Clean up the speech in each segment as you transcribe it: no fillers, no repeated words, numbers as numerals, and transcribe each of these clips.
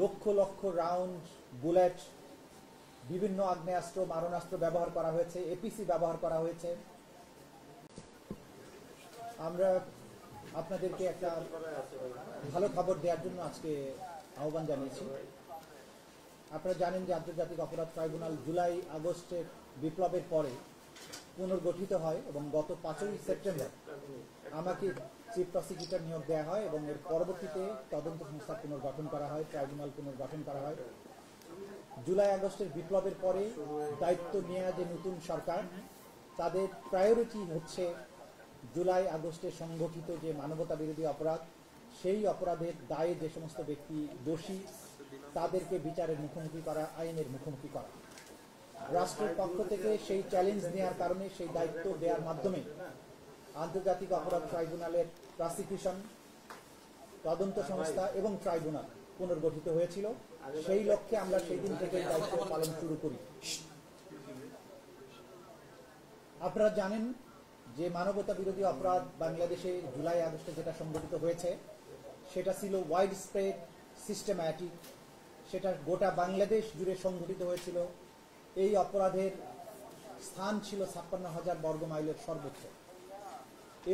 Lakh lakh round bullet, বিভিন্ন আগ্নেয়াস্ত্র, মারণাস্ত্র ব্যবহার করা হয়েছে, এপিসি ব্যবহার করা হয়েছে। আমরা আপনাদেরকে একটা ভালো খবর দেওয়ার জন্য আজকে আহ্বান জানিয়েছি। আপনারা জানেন যে আন্তর্জাতিক অপরাধ ট্রাইব্যুনাল জুলাই আগস্টের বিপ্লবের পরে পুনর্গঠিত হয় এবং গত 5ই সেপ্টেম্বর আমাকে চিফ প্রসিকিউটর নিয়োগ দেওয়া হয় এবং এর পরবর্তীতে তদন্ত সংস্থা পুনর্গঠন করা হয়, ট্রাইব্যুনাল পুনর্গঠন করা হয়। জুলাই আগস্টের বিপ্লবের পরে দায়িত্ব নেওয়া যে নতুন সরকার, তাদের প্রায়োরিটি হচ্ছে জুলাই আগস্টে সংগঠিত যে মানবতা বিরোধী অপরাধ, সেই অপরাধের দায়ে যে সমস্ত ব্যক্তি দোষী তাদেরকে বিচারের মুখোমুখি করা, আইনের মুখোমুখি করা। রাষ্ট্রের পক্ষ থেকে সেই চ্যালেঞ্জ নেওয়ার কারণে, সেই দায়িত্ব দেওয়ার মাধ্যমে আন্তর্জাতিক অপরাধ ট্রাইব্যুনালের প্রসিকিউশন, তদন্ত সংস্থা এবং ট্রাইব্যুনাল পুনর্গঠিত হয়েছিল। সেই লক্ষ্যে আমরা সেই দিন থেকে দায়িত্ব পালন শুরু করি। আপনারা জানেন যে মানবতা বিরোধী অপরাধ বাংলাদেশে জুলাই আগস্টে যেটা সংঘটিত হয়েছে সেটা ছিল ওয়াইড স্প্রেড, সিস্টেম্যাটিক, সেটা গোটা বাংলাদেশ জুড়ে সংঘটিত হয়েছিল। এই অপরাধের স্থান ছিল 56,000 বর্গ মাইলের সর্বোচ্চ।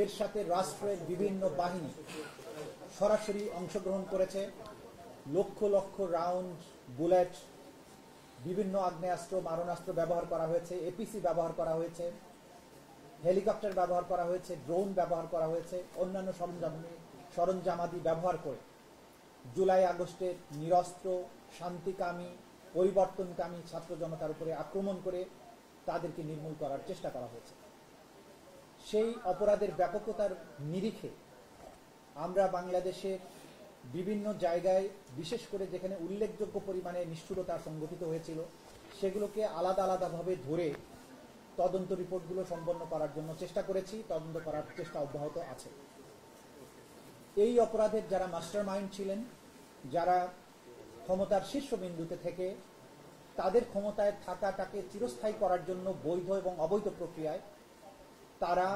এর সাথে রাষ্ট্রের বিভিন্ন বাহিনী সরাসরি অংশগ্রহণ করেছে। লক্ষ লক্ষ রাউন্ড বুলেট, বিভিন্ন আগ্নেয়াস্ত্র, মারণাস্ত্র ব্যবহার করা হয়েছে, এপিসি ব্যবহার করা হয়েছে, হেলিকপ্টার ব্যবহার করা হয়েছে, ড্রোন ব্যবহার করা হয়েছে, অন্যান্য সরঞ্জামাদি ব্যবহার করে জুলাই আগস্টের নিরস্ত্র, শান্তিকামী, পরিবর্তনকামী ছাত্র জনতার উপরে আক্রমণ করে তাদেরকে নির্মূল করার চেষ্টা করা হয়েছে। সেই অপরাধের ব্যাপকতার নিরিখে আমরা বাংলাদেশের বিভিন্ন জায়গায়, বিশেষ করে যেখানে উল্লেখযোগ্য পরিমাণে নিষ্ঠুরতা সংঘটিত হয়েছিল, সেগুলোকে আলাদা আলাদাভাবে ধরে তদন্ত রিপোর্টগুলো সম্পন্ন করার জন্য চেষ্টা করেছি, তদন্ত করার চেষ্টা অব্যাহত আছে। এই অপরাধের যারা মাস্টার মাইন্ড ছিলেন, যারা ক্ষমতার শীর্ষবিন্দুতে থেকে তাদের ক্ষমতায় থাকাটাকে চিরস্থায়ী করার জন্য বৈধ এবং অবৈধ প্রক্রিয়ায় তারা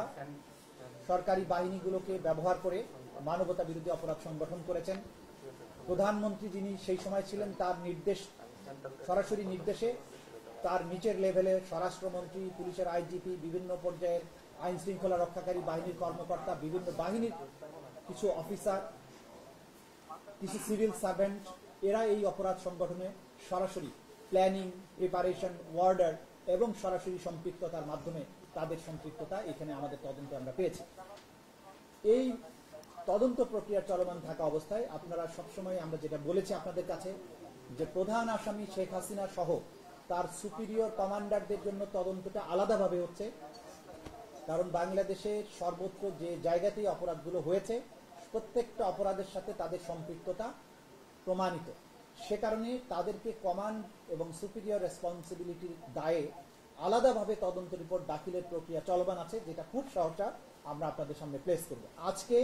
সরকারি বাহিনীগুলোকে ব্যবহার করে মানবতা বিরোধী অপরাধ সংগঠন করেছেন। প্রধানমন্ত্রী যিনি সেই সময় ছিলেন, তার নির্দেশ, সরাসরি নির্দেশে তার নিচের লেভেলে স্বরাষ্ট্রমন্ত্রী, পুলিশের আইজিপি, বিভিন্ন পর্যায়ের আইন শৃঙ্খলা রক্ষাকারী বাহিনীর কর্মকর্তা, বিভিন্ন বাহিনীর কিছু অফিসার, কিছু সিভিল সার্ভেন্ট, এরা এই অপরাধ সংগঠনে সরাসরি প্ল্যানিং, প্রিপারেশন, ওয়ার্ডার এবং সরাসরি সম্পৃক্ততার মাধ্যমে তাদের সম্পৃক্ততা এখানে আমাদের তদন্তে আমরা পেয়েছি। এই তদন্ত প্রক্রিয়া চলমান থাকা অবস্থায় আপনারা সবসময়, আমরা যেটা বলেছি আপনাদের কাছে, যে প্রধান আসামি শেখ হাসিনা সহ তার সুপিরিয়র কমান্ডারদের জন্য তদন্তটা আলাদাভাবে হচ্ছে। কারণ বাংলাদেশের সর্বত্র যে জায়গাতেই অপরাধগুলো হয়েছে, প্রত্যেকটা অপরাধের সাথে তাদের সম্পৃক্ততা প্রমাণিত। সে কারণে তাদেরকে কমান্ড এবং সুপিরিয়র রেসপন্সিবিলিটির দায়ে আলাদাভাবে তদন্ত রিপোর্ট দাখিলের প্রক্রিয়া চলমান আছে, যেটা খুব সহজা আমরা আপনাদের সামনে প্লেস করব। আজকে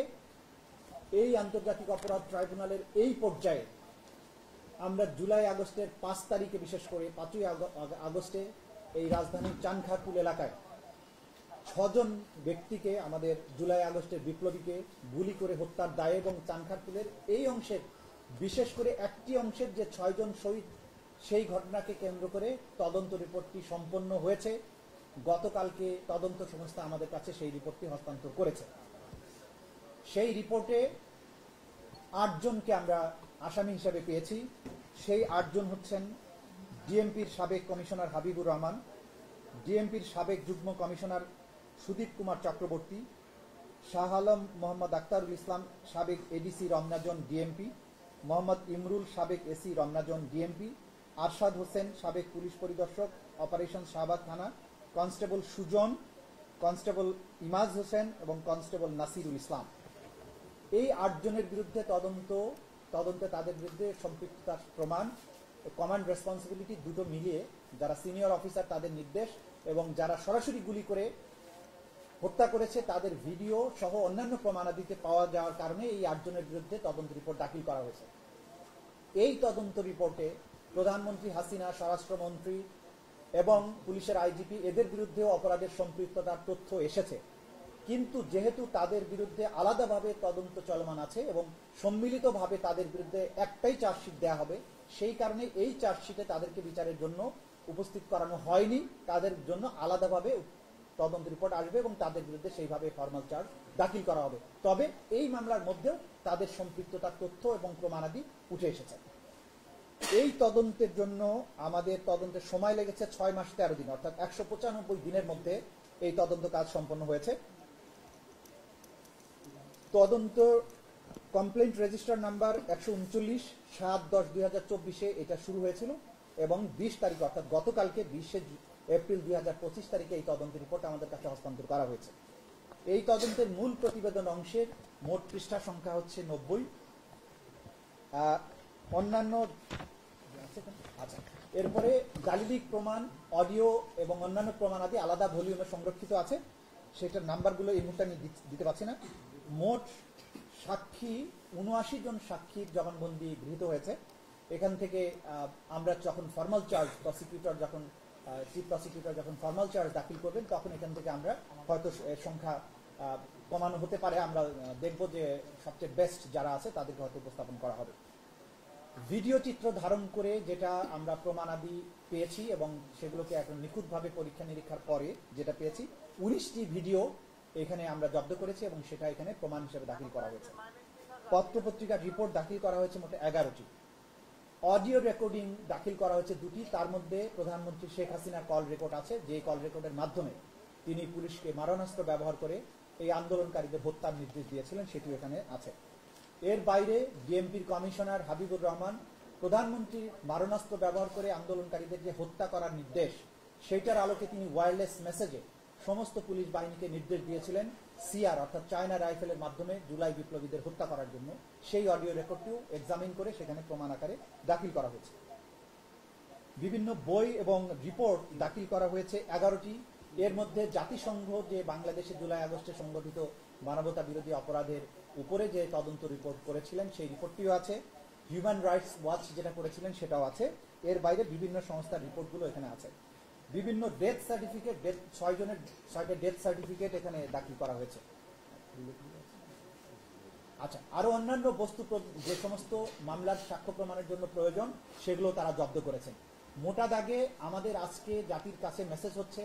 এই আন্তর্জাতিক অপরাধ ট্রাইব্যুনালের এই পর্যায়ে আমরা জুলাই আগস্টের 5 তারিখে, বিশেষ করে 5ই আগস্টে এই রাজধানীর চানখারপুল এলাকায় 6 জন ব্যক্তিকে, আমাদের জুলাই আগস্টের বিপ্লবীকে গুলি করে হত্যার দায়ে এবং চানখারপুলের এই অংশের, বিশেষ করে একটি অংশের যে 6 জন শহীদ, সেই ঘটনাকে কেন্দ্র করে তদন্ত রিপোর্টটি সম্পন্ন হয়েছে। গতকালকে তদন্ত সংস্থা আমাদের কাছে সেই রিপোর্টটি হস্তান্তর করেছে। সেই রিপোর্টে 8 জনকে আমরা আসামি হিসেবে পেয়েছি। সেই 8 জন হচ্ছেন ডিএমপির সাবেক কমিশনার হাবিবুর রহমান, ডিএমপির সাবেক যুগ্ম কমিশনার সুদীপ কুমার চক্রবর্তী, শাহ আলম মোহাম্মদ আক্তারুল ইসলাম সাবেক এডিসি রমনাজন ডিএমপি, মোহাম্মদ ইমরুল সাবেক এসি রমনাজন ডিএমপি, আরশাদ হোসেন সাবেক পুলিশ পরিদর্শক অপারেশন শাহবাগ থানা, কনস্টেবল সুজন, কনস্টেবল ইমাজ হোসেন এবং কনস্টেবল নাসিরুল ইসলাম। এই 8 জনের বিরুদ্ধে তদন্তে তাদের বিরুদ্ধে সম্পৃক্ততার প্রমাণ, কমান্ড রেসপন্সিবিলিটি দুটো মিলিয়ে, যারা সিনিয়র অফিসার তাদের নির্দেশ এবং যারা সরাসরি গুলি করে হত্যা করেছে তাদের ভিডিও সহ অন্যান্য প্রমাণাদিতে পাওয়া যাওয়ার কারণে এই 8 জনের বিরুদ্ধে তদন্ত রিপোর্ট দাখিল করা হয়েছে। এই তদন্ত রিপোর্টে প্রধানমন্ত্রী হাসিনা, স্বরাষ্ট্রমন্ত্রী এবং পুলিশের আইজিপি, এদের বিরুদ্ধেও অপরাধের সম্পৃক্ততার তথ্য এসেছে। কিন্তু যেহেতু তাদের বিরুদ্ধে আলাদাভাবে তদন্ত চলমান আছে এবং সম্মিলিতভাবে তাদের বিরুদ্ধে একটাই চার্জশিট দেওয়া হবে, সেই কারণে এই চার্জশিটে তাদেরকে বিচারের জন্য উপস্থিত করানো হয়নি। তাদের জন্য আলাদাভাবে তদন্ত রিপোর্ট আসবে এবং তাদের বিরুদ্ধে সেইভাবে ফর্মাল চার্জ দাখিল করা হবে। তবে এই মামলার মধ্যেও তাদের সম্পৃক্ততার তথ্য এবং প্রমাণাদি উঠে এসেছে। এই তদন্তের জন্য আমাদের তদন্তের সময় লেগেছে 6 মাস 13 দিন, অর্থাৎ 195 দিনের মধ্যে এই তদন্ত কাজ সম্পন্ন হয়েছে। তদন্ত কমপ্লেন্ট রেজিস্টার নাম্বার 139/7/10/2024 এটা শুরু হয়েছিল এবং 20 তারিখ অর্থাৎ গতকালকে 20 এপ্রিল 2025 তারিখে এই তদন্ত রিপোর্ট আমাদের কাছে হস্তান্তর করা হয়েছে। এই তদন্তের মূল প্রতিবেদন অংশের মোট পৃষ্ঠা সংখ্যা হচ্ছে 90। অন্যান্য আচ্ছা, এরপরে গালিলিক প্রমাণ, অডিও এবং অন্যান্য প্রমাণ আদি আলাদা ভলিউমে সংরক্ষিত আছে। সেটার নাম্বারগুলো এই মুহূর্তে আমি দিতে পারছি না। মোট সাক্ষী 79 জন সাক্ষীর জবানবন্দি গৃহীত হয়েছে। এখান থেকে আমরা যখন ফর্মাল চার্জ চিফ প্রসিকিউটর যখন ফর্মাল চার্জ দাখিল করবেন তখন এখান থেকে আমরা হয়তো এর সংখ্যা কমানো হতে পারে। আমরা দেখব যে সবচেয়ে বেস্ট যারা আছে তাদেরকে হয়তো উপস্থাপন করা হবে। ভিডিও চিত্র ধারণ করে যেটা আমরা প্রমাণাদি পেয়েছি এবং সেগুলোকে এখন নিখুঁতভাবে পরীক্ষা নিরীক্ষার পরে যেটা পেয়েছি, 19টি ভিডিও এখানে আমরা জব্দ করেছি এবং সেটা এখানে প্রমাণ হিসেবে দাখিল করা হয়েছে। পত্রপত্রিকার রিপোর্ট দাখিল করা হয়েছে মোট 11টি। অডিও রেকর্ডিং দাখিল করা হয়েছে 2টি। তার মধ্যে প্রধানমন্ত্রী শেখ হাসিনার কল রেকর্ড আছে, যে কল রেকর্ডের মাধ্যমে তিনি পুলিশকে মারণাস্ত্র ব্যবহার করে এই আন্দোলনকারীদের হত্যার নির্দেশ দিয়েছিলেন, সেটিও এখানে আছে। এর বাইরে ডিএমপির কমিশনার হাবিবুর রহমান প্রধানমন্ত্রীর মারণাস্ত্র ব্যবহার করে আন্দোলনকারীদের যে হত্যা করার নির্দেশ, সেইটার আলোকে তিনি ওয়্যারলেস মেসেজে সমস্ত পুলিশ বাহিনীকে নির্দেশ দিয়েছিলেন সিআর অর্থাৎ চায়না রাইফেলের মাধ্যমে জুলাই বিপ্লবীদের হত্যা করার জন্য। সেই অডিও রেকর্ডটিও এক্সামিন করে সেখানে প্রমাণ আকারে দাখিল করা হয়েছে। বিভিন্ন বই এবং রিপোর্ট দাখিল করা হয়েছে 11টি। এর মধ্যে জাতিসংঘ যে বাংলাদেশে জুলাই আগস্টে সংগঠিত মানবতা বিরোধী অপরাধের উপরে যে তদন্ত রিপোর্ট করেছিলেন সেই রিপোর্টটিও আছে। হিউম্যান রাইটস ওয়াচ যেটা করেছিলেন সেটাও আছে। এর বাইরে বিভিন্ন সংস্থার রিপোর্টগুলো এখানে আছে। বিভিন্ন ডেথ সার্টিফিকেট, 6 জনের 6টা ডেথ সার্টিফিকেট এখানে দাখিল করা হয়েছে। আচ্ছা, আরো অন্যান্য বস্তু যে সমস্ত মামলার সাক্ষ্য প্রমাণের জন্য প্রয়োজন সেগুলো তারা জব্দ করেছেন। মোটা দাগে আমাদের আজকে জাতির কাছে মেসেজ হচ্ছে,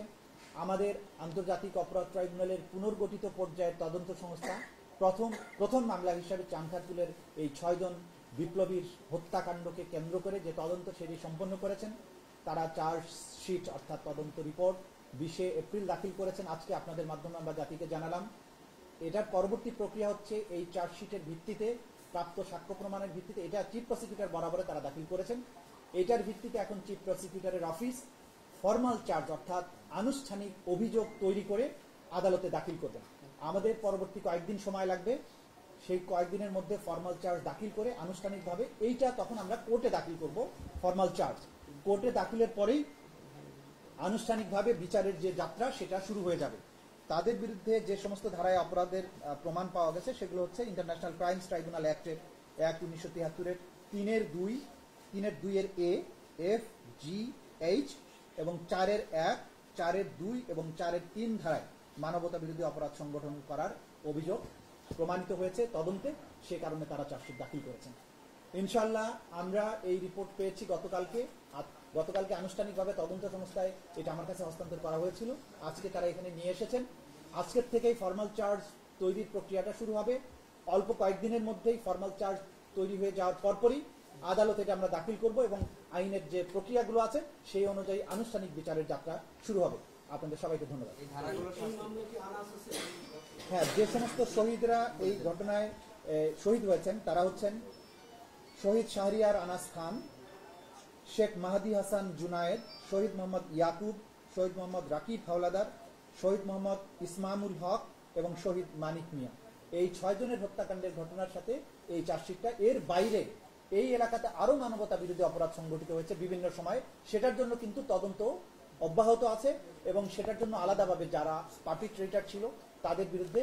আমাদের আন্তর্জাতিক অপরাধ ট্রাইব্যুনালের পুনর্গঠিত পর্যায়ের তদন্ত সংস্থা প্রথম মামলা হিসাবে চাংখারপুলের এই 6 জন বিপ্লবীর হত্যাকাণ্ডকে কেন্দ্র করে যে তদন্ত সেটি সম্পন্ন করেছেন। তারা চার্জশিট অর্থাৎ তদন্ত রিপোর্ট 20 এপ্রিল দাখিল করেছেন। আজকে আপনাদের মাধ্যমে আমরা জাতিকে জানালাম। এটার পরবর্তী প্রক্রিয়া হচ্ছে এই চার্জশিটের ভিত্তিতে প্রাপ্ত সাক্ষ্য প্রমাণের ভিত্তিতে, এটা চিফ প্রসিকিউটর বরাবরে তারা দাখিল করেছেন। এটার ভিত্তিতে এখন চিফ প্রসিকিউটরের অফিস ফর্মাল চার্জ অর্থাৎ আনুষ্ঠানিক অভিযোগ তৈরি করে আদালতে দাখিল করবেন। আমাদের পরবর্তী কয়েকদিন সময় লাগবে। সেই কয়েকদিনের মধ্যে ফর্মাল চার্জ দাখিল করে আনুষ্ঠানিকভাবে এইটা তখন আমরা কোর্টে দাখিল করব। ফর্মাল চার্জ কোর্টে দাখিলের পরেই আনুষ্ঠানিকভাবে বিচারের যে যাত্রা সেটা শুরু হয়ে যাবে। তাদের বিরুদ্ধে যে সমস্ত ধারায় অপরাধের প্রমাণ পাওয়া গেছে সেগুলো হচ্ছে ইন্টারন্যাশনাল ক্রাইমস ট্রাইব্যুনাল অ্যাক্টের 1973-এর 3-এর এ, এফ, জি, এইচ এবং 4-এর-1, 4-এর-2 এবং 4-এর-3 ধারায় মানবতা বিরোধী অপরাধ সংগঠন করার অভিযোগ প্রমাণিত হয়েছে তদন্তে। সে কারণে তারা চার্জশিট দাখিল করেছেন। ইনশাআল্লাহ আমরা এই রিপোর্ট পেয়েছি গতকালকে আনুষ্ঠানিকভাবে তদন্ত সংস্থায় এটা আমার কাছে হস্তান্তর করা হয়েছিল। আজকে তারা এখানে নিয়ে এসেছেন। আজকের থেকেই ফর্মাল চার্জ তৈরির প্রক্রিয়াটা শুরু হবে। অল্প কয়েকদিনের মধ্যেই ফর্মাল চার্জ তৈরি হয়ে যাওয়ার পরপরই আদালতে এটা আমরা দাখিল করব এবং আইনের যে প্রক্রিয়াগুলো আছে সেই অনুযায়ী আনুষ্ঠানিক বিচারের যাত্রা শুরু হবে। আপনাদের সবাইকে ধন্যবাদ। হ্যাঁ, যে সমস্ত শহীদরা এই ঘটনায় শহীদ হয়েছেন তারা হচ্ছেন শহীদ শাহরিয়ার আনাস খান, শেখ মাহাদি হাসান জুনায়েদ, শহীদ মোহাম্মদ ইয়াকুব, শহীদ মোহাম্মদ রাকিব হাওলাদার, শহীদ মোহাম্মদ ইসমামুল হক এবং শহীদ মানিক মিয়া। এই 6 জনের হত্যাকাণ্ডের ঘটনার সাথে এই চার্জশিটটা। এর বাইরে এই এলাকাতে আরো মানবতা বিরোধী অপরাধ সংগঠিত হয়েছে বিভিন্ন সময়, সেটার জন্য কিন্তু তদন্ত অব্যাহত আছে এবং সেটার জন্য আলাদাভাবে যারা পার্পিট্রেটর ছিল তাদের বিরুদ্ধে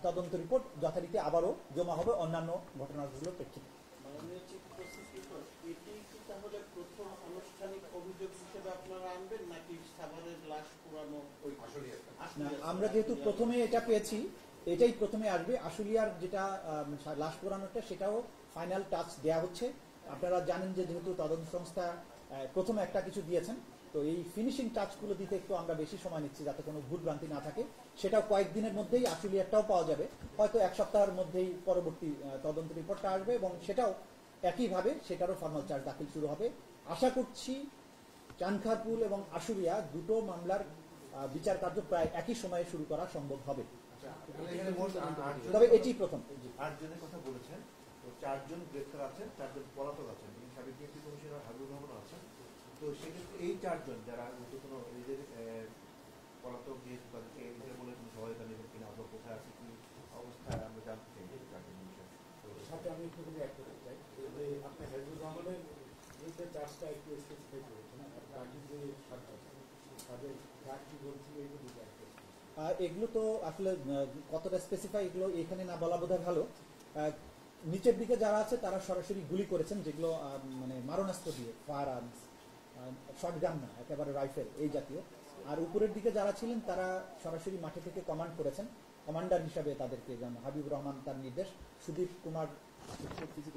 তদন্ত রিপোর্ট যথারীতি আবারও জমা হবে অন্যান্য ঘটনাগুলোর প্রেক্ষিতে। আমরা যেহেতু প্রথমে এটা পেয়েছি, এটাই প্রথমে আসবে। আশুলিয়ার যেটা লাশ পোড়ানোটা, সেটাও ফাইনাল টাচ দেয়া হচ্ছে। আপনারা জানেন যে যেহেতু তদন্ত সংস্থা প্রথমে একটা কিছু দিয়েছেন, তো এই ফিনিশিং টাচগুলো দিতে একটু আমরা বেশি সময় নিচ্ছি যাতে কোনো ভুল ভ্রান্তি না থাকে। সেটাও কয়েকদিনের মধ্যেই আশুলিয়ারটাও পাওয়া যাবে, হয়তো এক সপ্তাহের মধ্যেই পরবর্তী তদন্ত রিপোর্টটা আসবে, এবং সেটাও একইভাবে সেটারও ফর্মাল চার্জ দাখিল শুরু হবে। আশা করছি চানখারপুল এবং আশুলিয়া দুটো মামলার বিচার কার্য প্রায় একই সময়ে শুরু করা সম্ভব হবে। তবে এটি প্রথম। 8 জনের কথা বলেছেন, তো 4 জন গ্রেফতার আছেন, 4 জন পলাতক আছেন, সাবেক ডিএমপি কমিশনার হাবিবুর রহমান আছেন। তো সেক্ষেত্রে এই 4 জন যারা কোনো এদের পলাতক যেহেতু তাদেরকে এদের বলে কোনো সহায়তা নেবেন কিনা, অথবা কোথায় আছে কি অবস্থায় আমরা জানতে চাই 4 জন বিষয়ে। সাথে আমি একটু অ্যাড করতে চাই যে আপনি হাবিবুর রহমানের যে চার্জটা একটু স্পেসিফাই করেছেন, বাকি যে 7 জন তাদের কার কি বলছিল এইগুলো দিতে আসবে। এগুলো তো আসলে কতটা স্পেসিফাই এগুলো এখানে না বলা বোধহয় ভালো। নিচের দিকে যারা আছে তারা সরাসরি গুলি করেছেন, যেগুলো মানে মারণাস্ত্র দিয়ে, ফায়ার আর্মস, শটগান না, একেবারে রাইফেল এই জাতীয়। আর উপরের দিকে যারা ছিলেন তারা সরাসরি মাঠে থেকে কমান্ড করেছেন, কমান্ডার হিসাবে তাদেরকে, যেমন হাবিবুর রহমান তার নির্দেশ, সুদীপ কুমার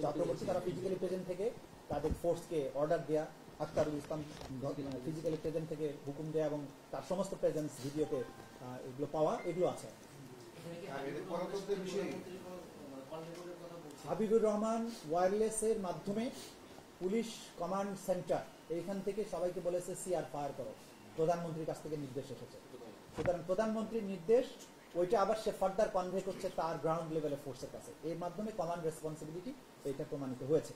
চক্রবর্তী তারা ফিজিক্যালি প্রেজেন্ট থেকে তাদের ফোর্সকে অর্ডার দেয়া, আখতারুল ইসলাম ফিজিক্যালি প্রেজেন্ট থেকে হুকুম দেয়া, এবং তার সমস্ত প্রেজেন্স ভিডিওতে এগুলো পাওয়া, এগুলো আছে। হাবিবুর রহমান ওয়্যারলেসের মাধ্যমে পুলিশ কমান্ড সেন্টার এইখান থেকে সবাইকে বলেছে সিআর ফায়ার করো, প্রধানমন্ত্রীর কাছ থেকে নির্দেশ এসেছে। সুতরাং প্রধানমন্ত্রীর নির্দেশ ওইটা আবার সে ফার্দার কনভে করছে তার গ্রাউন্ড লেভেলে ফোর্সের কাছে, এর মাধ্যমে কমান্ড রেসপন্সিবিলিটি এটা প্রমাণিত হয়েছে।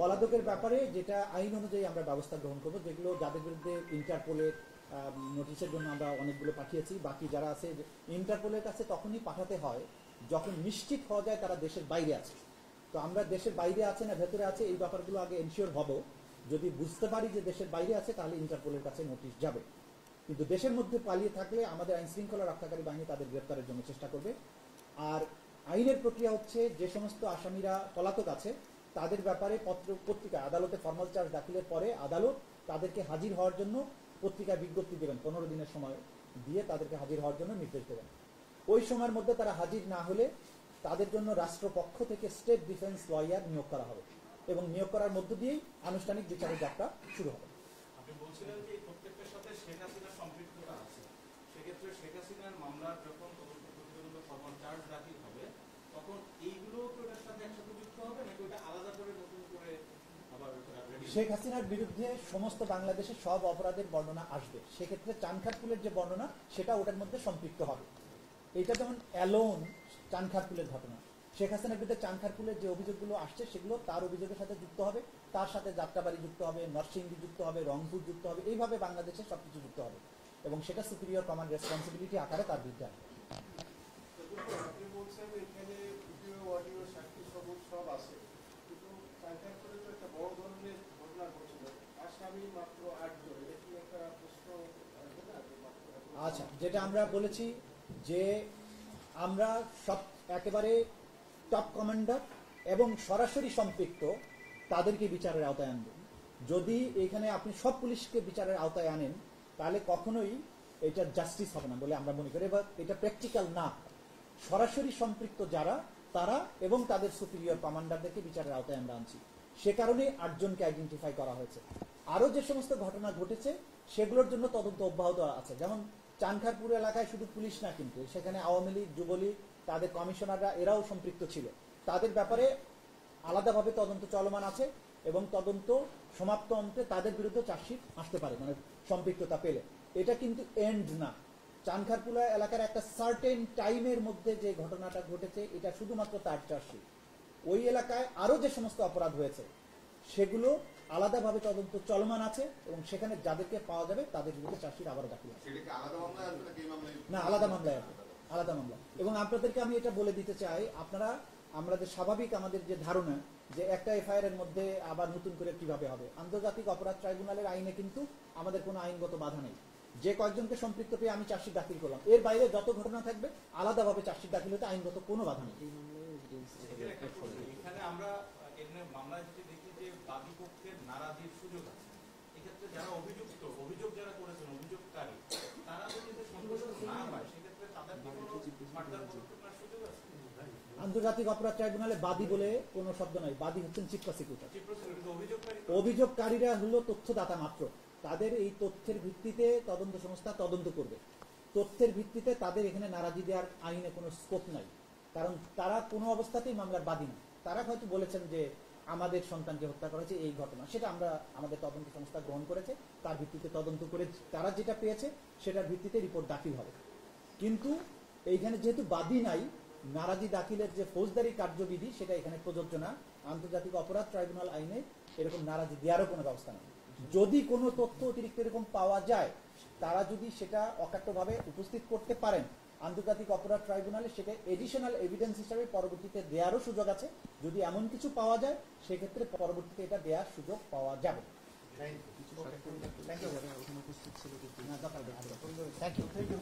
পলাতকের ব্যাপারে যেটা আইন অনুযায়ী আমরা ব্যবস্থা গ্রহণ করবো, যেগুলো যাদের বিরুদ্ধে ইন্টারপোলের নোটিশের জন্য আমরা অনেকগুলো পাঠিয়েছি, বাকি যারা আছে ইন্টারপোলের কাছে তখনই পাঠাতে হয় যখন নিশ্চিত হওয়া যায় তারা দেশের বাইরে আছে। তো আমরা দেশের বাইরে আছে না ভেতরে আছে এই ব্যাপারগুলো আগে এনশিওর হব। যদি বুঝতে পারি যে দেশের বাইরে আছে তাহলে ইন্টারপোলের কাছে নোটিশ যাবে, কিন্তু দেশের মধ্যে পালিয়ে থাকলে আমাদের আইন শৃঙ্খলা রক্ষাকারী বাহিনী তাদের গ্রেফতারের জন্য চেষ্টা করবে। আর আইনের প্রক্রিয়া হচ্ছে যে সমস্ত আসামিরা পলাতক আছে তাদের ব্যাপারে পত্রিকা আদালতে ফর্মাল চার্জ দাখিলের পরে আদালত তাদেরকে হাজির হওয়ার জন্য পত্রিকায় বিজ্ঞপ্তি দেবেন, 15 দিনের সময় দিয়ে তাদেরকে হাজির হওয়ার জন্য নির্দেশ দেবেন। ওই সময়ের মধ্যে তারা হাজির না হলে তাদের জন্য রাষ্ট্রপক্ষ থেকে স্টেট ডিফেন্স লয়ার নিয়োগ করা হবে, এবং নিয়োগ করার মধ্য দিয়েই আনুষ্ঠানিক বিচারের যাত্রা শুরু হবে। আপনি বলছিলেন যে এই প্রত্যেকটার সাথে শেখ হাসিনার সম্পৃক্ততা আছে, সেক্ষেত্রে শেখ হাসিনার মামলার যখন তদন্ত প্রতিবেদন ফর্মাল চার্জ দাখিল হবে তখন এইগুলো তো এটার সাথে একসাথে যুক্ত হবে নাকি ওটা আলাদা করে নতুন করে আবার? শেখ হাসিনার বিরুদ্ধে সমস্ত বাংলাদেশের সব অপরাধের বর্ণনা আসবে, সেক্ষেত্রে চানখারপুলের যে বর্ণনা সেটা ওটার মধ্যে সম্পৃক্ত হবে। এটা যেমন অ্যালোন চানখারপুলের ঘটনা, শেখ হাসিনার বিরুদ্ধে চানখারপুলের যে অভিযোগগুলো আসছে সেগুলো তার অভিযোগের সাথে যুক্ত হবে, তার সাথে যাত্রাবাড়ি যুক্ত হবে, নরসিংদী যুক্ত হবে, রংপুর যুক্ত হবে, এইভাবে বাংলাদেশের সবকিছু যুক্ত হবে, এবং সেটা সুপিরিয়র কমান্ড রেসপন্সিবিলিটি আকারে তার বিরুদ্ধে আসবে। আপনি বলছেন এখানে ভিডিও অডিও সাক্ষী সবুজ সব আছে, কিন্তু চানখারপুরে তো একটা বড় ধরনের ঘটনা ঘটছিল, আসামি মাত্র 8 জন, এটা কি একটা প্রশ্ন আসবে না? আচ্ছা, যেটা আমরা বলেছি যে আমরা সব একেবারে টপ কমান্ডার এবং সরাসরি সম্পৃক্ত তাদেরকে বিচারের আওতায় আনবেন। যদি এখানে আপনি সব পুলিশকে বিচারের আওতায় আনেন তাহলে কখনোই এটা জাস্টিস হবে না বলে আমরা মনে করি, এবার এটা প্র্যাকটিক্যাল না। সরাসরি সম্পৃক্ত যারা তারা এবং তাদের সুপিরিয়র কমান্ডারদেরকে বিচারের আওতায় আমরা আনছি, সে কারণে 8 জনকে আইডেন্টিফাই করা হয়েছে। আরো যে সমস্ত ঘটনা ঘটেছে সেগুলোর জন্য তদন্ত অব্যাহত আছে, যেমন চানখারপুর এলাকায় শুধু পুলিশ না, কিন্তু সেখানে আওয়ামী লীগ, যুবলীগ, তাদের কমিশনাররা এরাও সম্পৃক্ত ছিল, তাদের ব্যাপারে আলাদাভাবে তদন্ত চলমান আছে, এবং তদন্ত সমাপ্ত অন্তে তাদের বিরুদ্ধে চার্জশিট আসতে পারে, মানে সম্পৃক্ততা পেলে। এটা কিন্তু এন্ড না, চানখারপুলা এলাকার একটা সার্টেন টাইমের মধ্যে যে ঘটনাটা ঘটেছে এটা শুধুমাত্র তার চার্জশিট। ওই এলাকায় আরো যে সমস্ত অপরাধ হয়েছে সেগুলো আলাদাভাবে তদন্ত চলমান আছে, এবং সেখানে যাদেরকে পাওয়া যাবে তাদের বিরুদ্ধে চার্জশিট আবারও দাখিল আছে। না, আলাদা মামলায় আছে, আলাদা মামলা। এবং আপনাদেরকে আমি এটা বলে দিতে চাই, আপনারা আমাদের স্বাভাবিক আমাদের যে ধারণা যে একটা এফআইআর এর মধ্যে আবার নতুন করে কিভাবে হবে, আন্তর্জাতিক অপরাধ ট্রাইব্যুনালের আইনে কিন্তু আমাদের কোনো আইনগত বাধা নেই। যে কয়েকজনকে সম্পৃক্ত পেয়ে আমি চার্জশিট দাখিল করলাম, এর বাইরে যত ঘটনা থাকবে আলাদাভাবে চার্জশিট দাখিল হতে আইনগত কোনো বাধা নেই। এখানে আমরা মামলায় যদি দেখি যে বাদী পক্ষের নারাজির সুযোগ আছে, এক্ষেত্রে যারা অভিযোগ যারা করেছেন, অভিযোগকারী, তারা যদি সন্তুষ্ট না হয় সেক্ষেত্রে তাদের কি কোনো ফার্দার পদক্ষেপ নেওয়ার সুযোগ আছে? আন্তর্জাতিক অপরাধ ট্রাইব্যুনালে বাদী বলে কোনো শব্দ নাই, বাদী হচ্ছেন চিফ প্রসিকিউটর। অভিযোগকারীরা হলো তথ্যদাতা মাত্র, তাদের এই তথ্যের ভিত্তিতে তদন্ত সংস্থা তদন্ত করবে। তথ্যের ভিত্তিতে তাদের এখানে নারাজি দেওয়ার আইনে কোনো স্কোপ নাই, কারণ তারা কোনো অবস্থাতেই মামলার বাদী না। তারা হয়তো বলেছেন যে আমাদের সন্তানকে হত্যা করা হয়েছে এই ঘটনা, সেটা আমরা আমাদের তদন্ত সংস্থা গ্রহণ করেছে, তার ভিত্তিতে তদন্ত করে তারা যেটা পেয়েছে সেটার ভিত্তিতে রিপোর্ট দাখিল হবে। কিন্তু এইখানে যেহেতু বাদী নাই, নারাজি দাখিলের যে ফৌজদারি কার্যবিধি সেটা এখানে প্রযোজ্য না। আন্তর্জাতিক অপরাধ ট্রাইব্যুনাল আইনে এরকম নারাজি দেওয়ারও কোনো ব্যবস্থা নেই। যদি কোনো তথ্য অতিরিক্ত এরকম পাওয়া যায়, তারা যদি সেটা অকাট্যভাবে উপস্থিত করতে পারেন আন্তর্জাতিক অপরাধ ট্রাইব্যুনালে, সেটা এডিশনাল এভিডেন্স হিসাবে পরবর্তীতে দেওয়ারও সুযোগ আছে। যদি এমন কিছু পাওয়া যায় সেক্ষেত্রে পরবর্তীতে এটা দেওয়ার সুযোগ পাওয়া যাবে। Thank you.